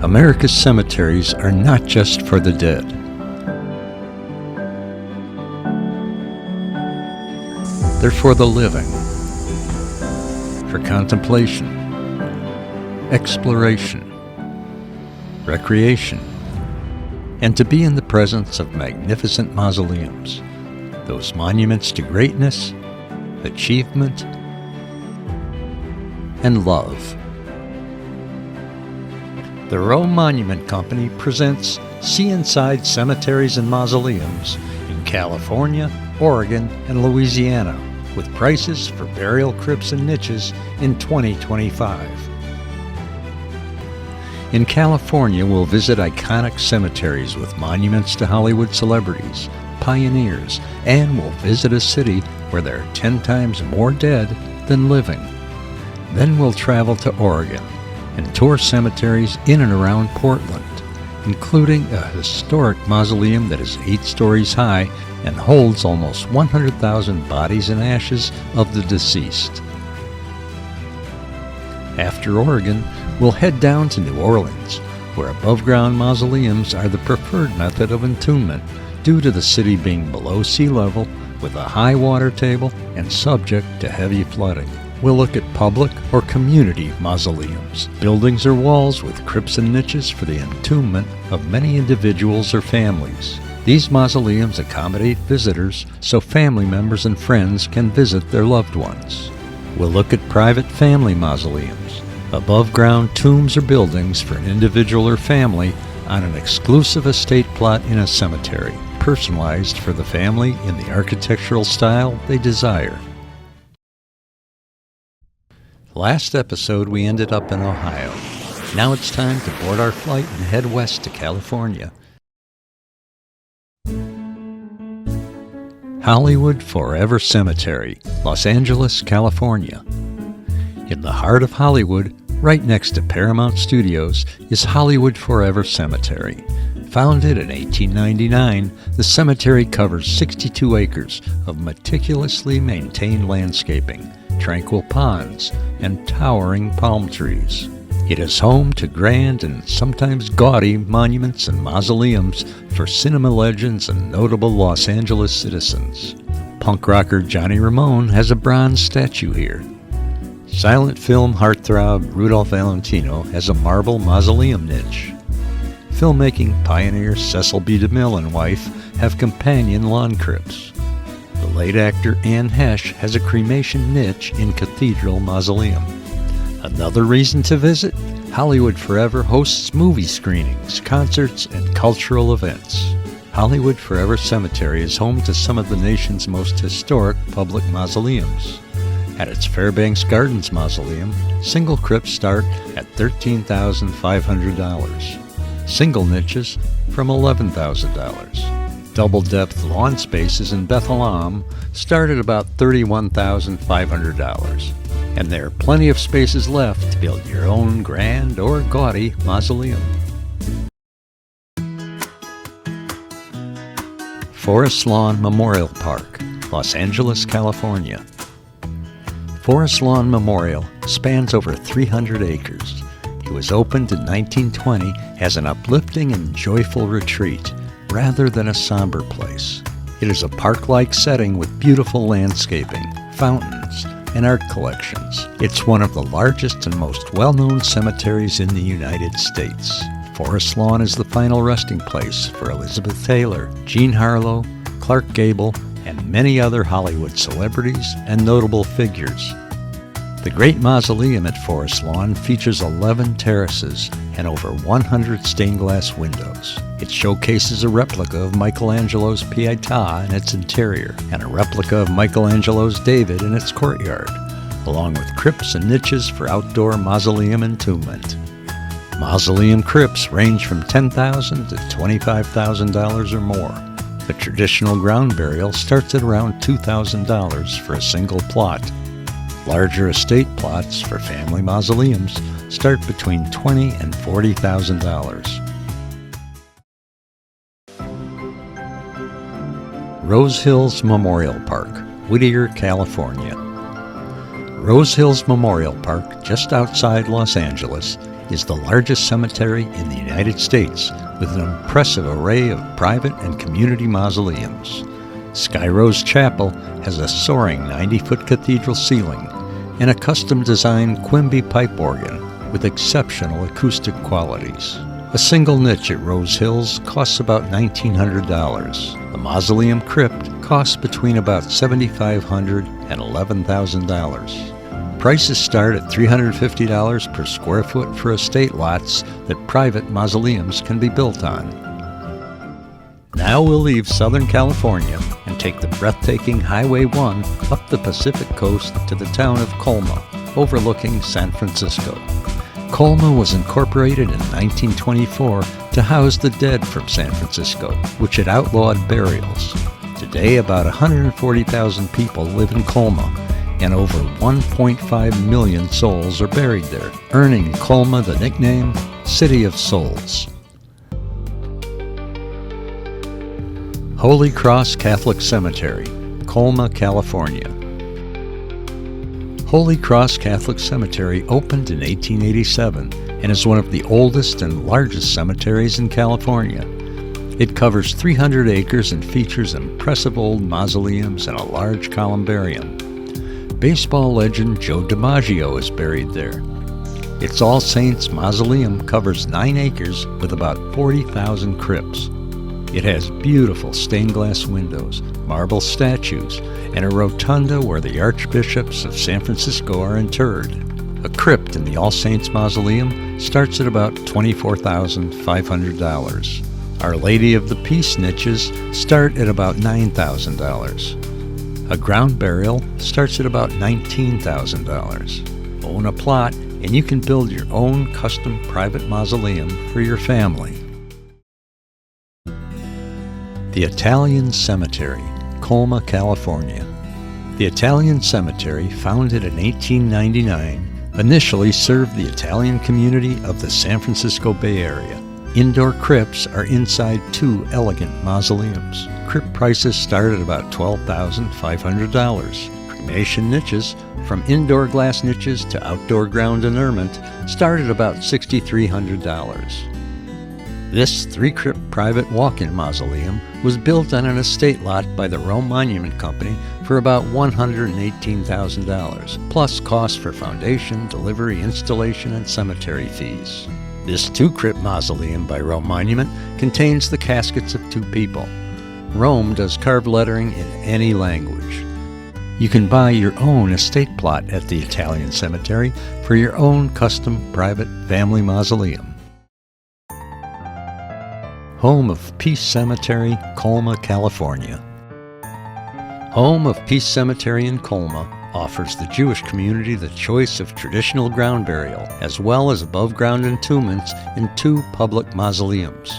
America's cemeteries are not just for the dead. They're for the living, for contemplation, exploration, recreation, and to be in the presence of magnificent mausoleums, those monuments to greatness, achievement, and love. The Roe Monument Company presents See Inside Cemeteries and Mausoleums in California, Oregon, and Louisiana, with prices for burial crypts and niches in 2025. In California, we'll visit iconic cemeteries with monuments to Hollywood celebrities, pioneers, and we'll visit a city where there are 10 times more dead than living. Then we'll travel to Oregon and tour cemeteries in and around Portland, including a historic mausoleum that is 8 stories high and holds almost 100,000 bodies and ashes of the deceased. After Oregon, we'll head down to New Orleans, where above-ground mausoleums are the preferred method of entombment due to the city being below sea level with a high water table and subject to heavy flooding. We'll look at public or community mausoleums, buildings or walls with crypts and niches for the entombment of many individuals or families. These mausoleums accommodate visitors so family members and friends can visit their loved ones. We'll look at private family mausoleums, above-ground tombs or buildings for an individual or family on an exclusive estate plot in a cemetery, personalized for the family in the architectural style they desire. Last episode, we ended up in Ohio. Now it's time to board our flight and head west to California. Hollywood Forever Cemetery, Los Angeles, California. In the heart of Hollywood, right next to Paramount Studios, is Hollywood Forever Cemetery. Founded in 1899, the cemetery covers 62 acres of meticulously maintained landscaping, tranquil ponds, and towering palm trees. It is home to grand and sometimes gaudy monuments and mausoleums for cinema legends and notable Los Angeles citizens. Punk rocker Johnny Ramone has a bronze statue here. Silent film heartthrob Rudolph Valentino has a marble mausoleum niche. Filmmaking pioneer Cecil B. DeMille and wife have companion lawn crypts. The late actor Anne Hesh has a cremation niche in Cathedral Mausoleum. Another reason to visit? Hollywood Forever hosts movie screenings, concerts, and cultural events. Hollywood Forever Cemetery is home to some of the nation's most historic public mausoleums. At its Fairbanks Gardens Mausoleum, single crypts start at $13,500. Single niches from $11,000. Double-depth lawn spaces in Bethlehem start at about $31,500. And there are plenty of spaces left to build your own grand or gaudy mausoleum. Forest Lawn Memorial Park, Los Angeles, California. Forest Lawn Memorial spans over 300 acres. It was opened in 1920 as an uplifting and joyful retreat, rather than a somber place. It is a park-like setting with beautiful landscaping, fountains, and art collections. It's one of the largest and most well-known cemeteries in the United States. Forest Lawn is the final resting place for Elizabeth Taylor, Jean Harlow, Clark Gable, and many other Hollywood celebrities and notable figures. The Great Mausoleum at Forest Lawn features 11 terraces and over 100 stained glass windows. It showcases a replica of Michelangelo's Pietà in its interior and a replica of Michelangelo's David in its courtyard, along with crypts and niches for outdoor mausoleum entombment. Mausoleum crypts range from $10,000 to $25,000 or more. The traditional ground burial starts at around $2,000 for a single plot. Larger estate plots for family mausoleums start between $20,000 and $40,000. Rose Hills Memorial Park, Whittier, California. Rose Hills Memorial Park, just outside Los Angeles, is the largest cemetery in the United States with an impressive array of private and community mausoleums. Sky Rose Chapel has a soaring 90-foot cathedral ceiling and a custom-designed Quimby pipe organ with exceptional acoustic qualities. A single niche at Rose Hills costs about $1,900. The mausoleum crypt costs between about $7,500 and $11,000. Prices start at $350 per square foot for estate lots that private mausoleums can be built on. Now we'll leave Southern California and take the breathtaking Highway 1 up the Pacific coast to the town of Colma, overlooking San Francisco. Colma was incorporated in 1924 to house the dead from San Francisco, which had outlawed burials. Today, about 140,000 people live in Colma, and over 1.5 million souls are buried there, earning Colma the nickname City of Souls. Holy Cross Catholic Cemetery, Colma, California. Holy Cross Catholic Cemetery opened in 1887 and is one of the oldest and largest cemeteries in California. It covers 300 acres and features impressive old mausoleums and a large columbarium. Baseball legend Joe DiMaggio is buried there. Its All Saints Mausoleum covers 9 acres with about 40,000 crypts. It has beautiful stained glass windows, marble statues, and a rotunda where the archbishops of San Francisco are interred. A crypt in the All Saints Mausoleum starts at about $24,500. Our Lady of the Peace niches start at about $9,000. A ground burial starts at about $19,000. Own a plot and you can build your own custom private mausoleum for your family. The Italian Cemetery, Colma, California. The Italian Cemetery, founded in 1899, initially served the Italian community of the San Francisco Bay Area. Indoor crypts are inside 2 elegant mausoleums. Crypt prices start at about $12,500. Cremation niches, from indoor glass niches to outdoor ground interment, start at about $6,300. This 3-crypt private walk-in mausoleum was built on an estate lot by the Rome Monument Company for about $118,000, plus costs for foundation, delivery, installation, and cemetery fees. This 2-crypt mausoleum by Rome Monument contains the caskets of 2 people. Rome does carved lettering in any language. You can buy your own estate plot at the Italian Cemetery for your own custom private family mausoleum. Home of Peace Cemetery, Colma, California. Home of Peace Cemetery in Colma offers the Jewish community the choice of traditional ground burial as well as above-ground entombments in 2 public mausoleums.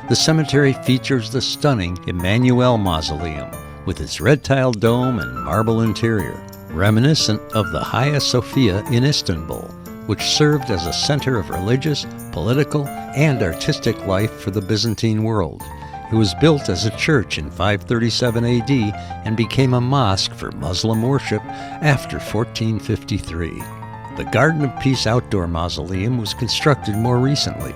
The cemetery features the stunning Emanu'El Mausoleum with its red-tiled dome and marble interior, reminiscent of the Hagia Sophia in Istanbul, which served as a center of religious, political, and artistic life for the Byzantine world. It was built as a church in 537 AD and became a mosque for Muslim worship after 1453. The Garden of Peace Outdoor Mausoleum was constructed more recently.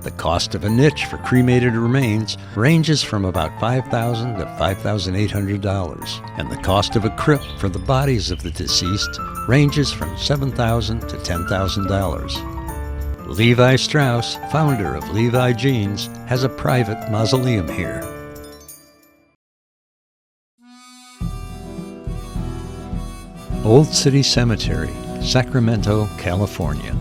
The cost of a niche for cremated remains ranges from about $5,000 to $5,800, and the cost of a crypt for the bodies of the deceased ranges from $7,000 to $10,000. Levi Strauss, founder of Levi Jeans, has a private mausoleum here. Old City Cemetery, Sacramento, California.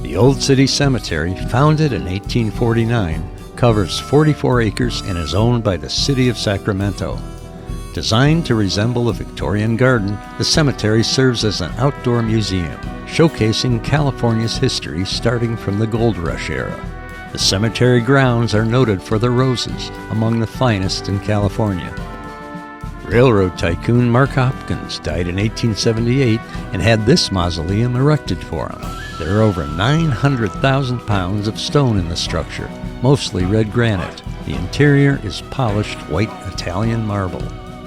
The Old City Cemetery, founded in 1849, covers 44 acres and is owned by the City of Sacramento. Designed to resemble a Victorian garden, the cemetery serves as an outdoor museum, showcasing California's history starting from the Gold Rush era. The cemetery grounds are noted for their roses, among the finest in California. Railroad tycoon Mark Hopkins died in 1878 and had this mausoleum erected for him. There are over 900,000 pounds of stone in the structure, mostly red granite. The interior is polished white Italian marble.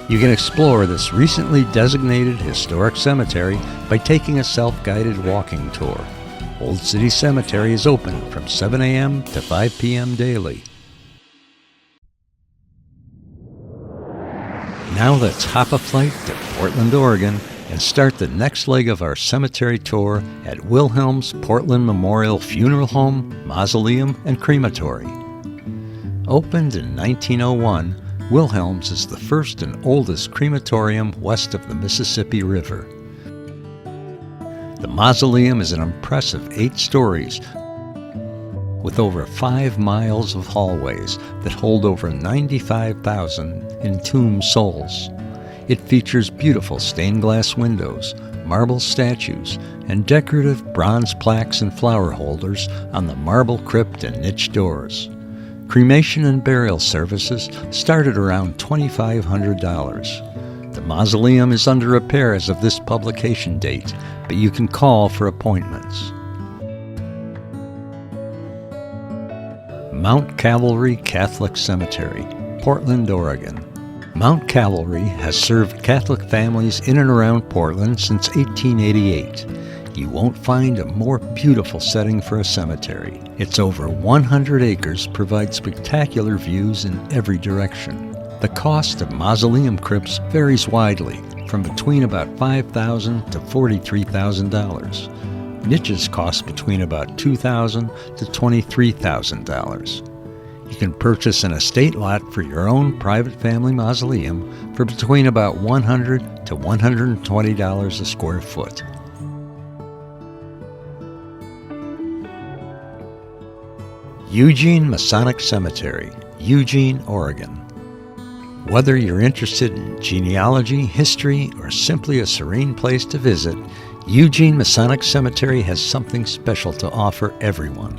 You can explore this recently designated historic cemetery by taking a self-guided walking tour. Old City Cemetery is open from 7 a.m. to 5 p.m. daily. Now let's hop a flight to Portland, Oregon, and start the next leg of our cemetery tour at Wilhelm's Portland Memorial Funeral Home, Mausoleum, and Crematory. Opened in 1901, Wilhelm's is the first and oldest crematorium west of the Mississippi River. The mausoleum is an impressive 8 stories with over 5 miles of hallways that hold over 95,000 entombed souls. It features beautiful stained glass windows, marble statues, and decorative bronze plaques and flower holders on the marble crypt and niche doors. Cremation and burial services start at around $2,500. The mausoleum is under repair as of this publication date, but you can call for appointments. Mount Calvary Catholic Cemetery, Portland, Oregon. Mount Calvary has served Catholic families in and around Portland since 1888. You won't find a more beautiful setting for a cemetery. Its over 100 acres provide spectacular views in every direction. The cost of mausoleum crypts varies widely, from between about $5,000 to $43,000. Niches cost between about $2,000 to $23,000. You can purchase an estate lot for your own private family mausoleum for between about $100 to $120 a square foot. Eugene Masonic Cemetery, Eugene, Oregon. Whether you're interested in genealogy, history, or simply a serene place to visit, Eugene Masonic Cemetery has something special to offer everyone.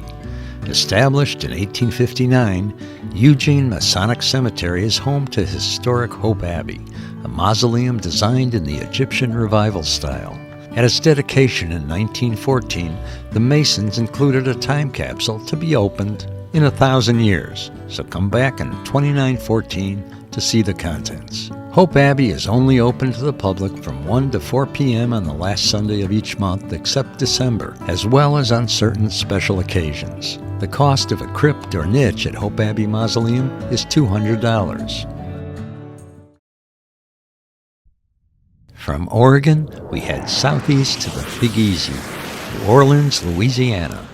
Established in 1859, Eugene Masonic Cemetery is home to historic Hope Abbey, a mausoleum designed in the Egyptian Revival style. At its dedication in 1914, the Masons included a time capsule to be opened in 1,000 years, so come back in 2914 to see the contents. Hope Abbey is only open to the public from 1 to 4 p.m. on the last Sunday of each month except December, as well as on certain special occasions. The cost of a crypt or niche at Hope Abbey Mausoleum is $200. From Oregon, we head southeast to the Big Easy, New Orleans, Louisiana.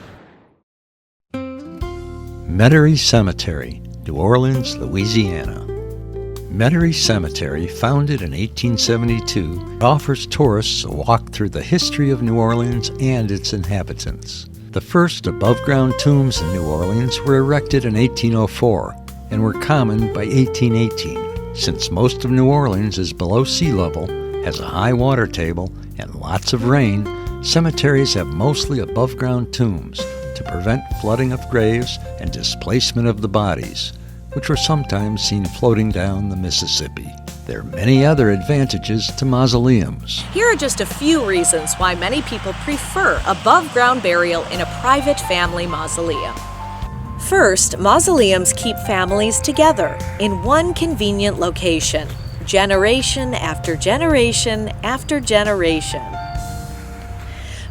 Metairie Cemetery, New Orleans, Louisiana. Metairie Cemetery, founded in 1872, offers tourists a walk through the history of New Orleans and its inhabitants. The first above-ground tombs in New Orleans were erected in 1804 and were common by 1818. Since most of New Orleans is below sea level, has a high water table, and lots of rain, cemeteries have mostly above-ground tombs to prevent flooding of graves and displacement of the bodies, which were sometimes seen floating down the Mississippi. There are many other advantages to mausoleums. Here are just a few reasons why many people prefer above-ground burial in a private family mausoleum. First, mausoleums keep families together in one convenient location, generation after generation after generation.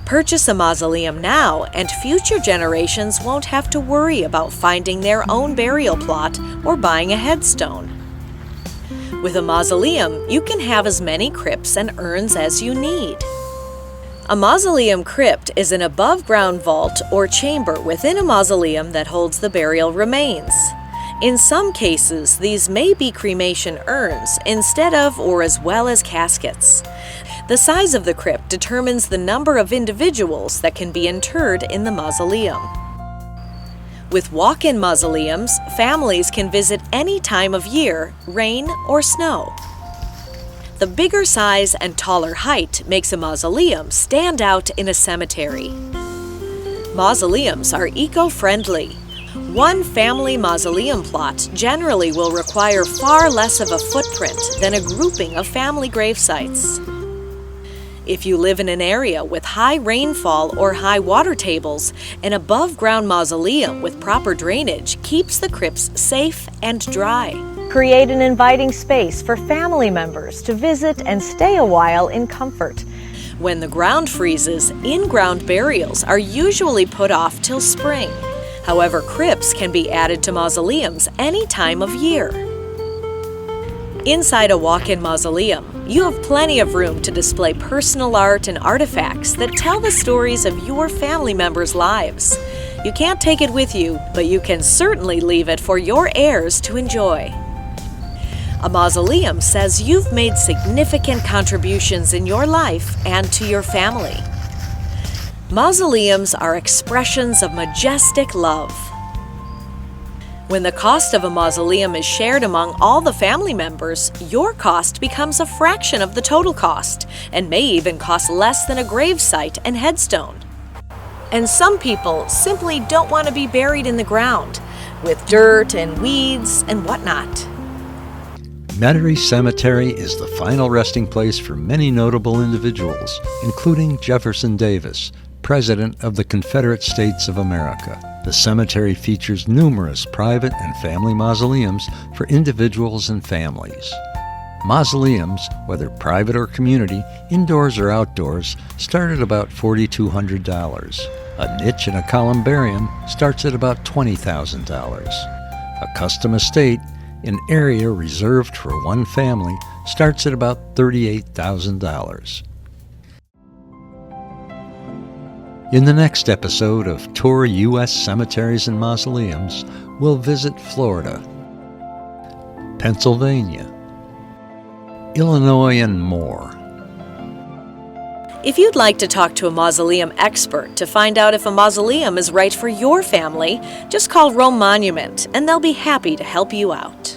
Purchase a mausoleum now, and future generations won't have to worry about finding their own burial plot or buying a headstone. With a mausoleum, you can have as many crypts and urns as you need. A mausoleum crypt is an above-ground vault or chamber within a mausoleum that holds the burial remains. In some cases, these may be cremation urns instead of or as well as caskets. The size of the crypt determines the number of individuals that can be interred in the mausoleum. With walk-in mausoleums, families can visit any time of year, rain or snow. The bigger size and taller height makes a mausoleum stand out in a cemetery. Mausoleums are eco-friendly. One family mausoleum plot generally will require far less of a footprint than a grouping of family grave sites. If you live in an area with high rainfall or high water tables, an above-ground mausoleum with proper drainage keeps the crypts safe and dry. Create an inviting space for family members to visit and stay a while in comfort. When the ground freezes, in-ground burials are usually put off till spring. However, crypts can be added to mausoleums any time of year. Inside a walk-in mausoleum, you have plenty of room to display personal art and artifacts that tell the stories of your family members' lives. You can't take it with you, but you can certainly leave it for your heirs to enjoy. A mausoleum says you've made significant contributions in your life and to your family. Mausoleums are expressions of majestic love. When the cost of a mausoleum is shared among all the family members, your cost becomes a fraction of the total cost and may even cost less than a gravesite and headstone. And some people simply don't want to be buried in the ground with dirt and weeds and whatnot. Metairie Cemetery is the final resting place for many notable individuals, including Jefferson Davis, President of the Confederate States of America. The cemetery features numerous private and family mausoleums for individuals and families. Mausoleums, whether private or community, indoors or outdoors, start at about $4,200. A niche in a columbarium starts at about $20,000. A custom estate, an area reserved for one family, starts at about $38,000. In the next episode of Tour U.S. Cemeteries and Mausoleums, we'll visit Florida, Pennsylvania, Illinois, and more. If you'd like to talk to a mausoleum expert to find out if a mausoleum is right for your family, just call Rome Monument and they'll be happy to help you out.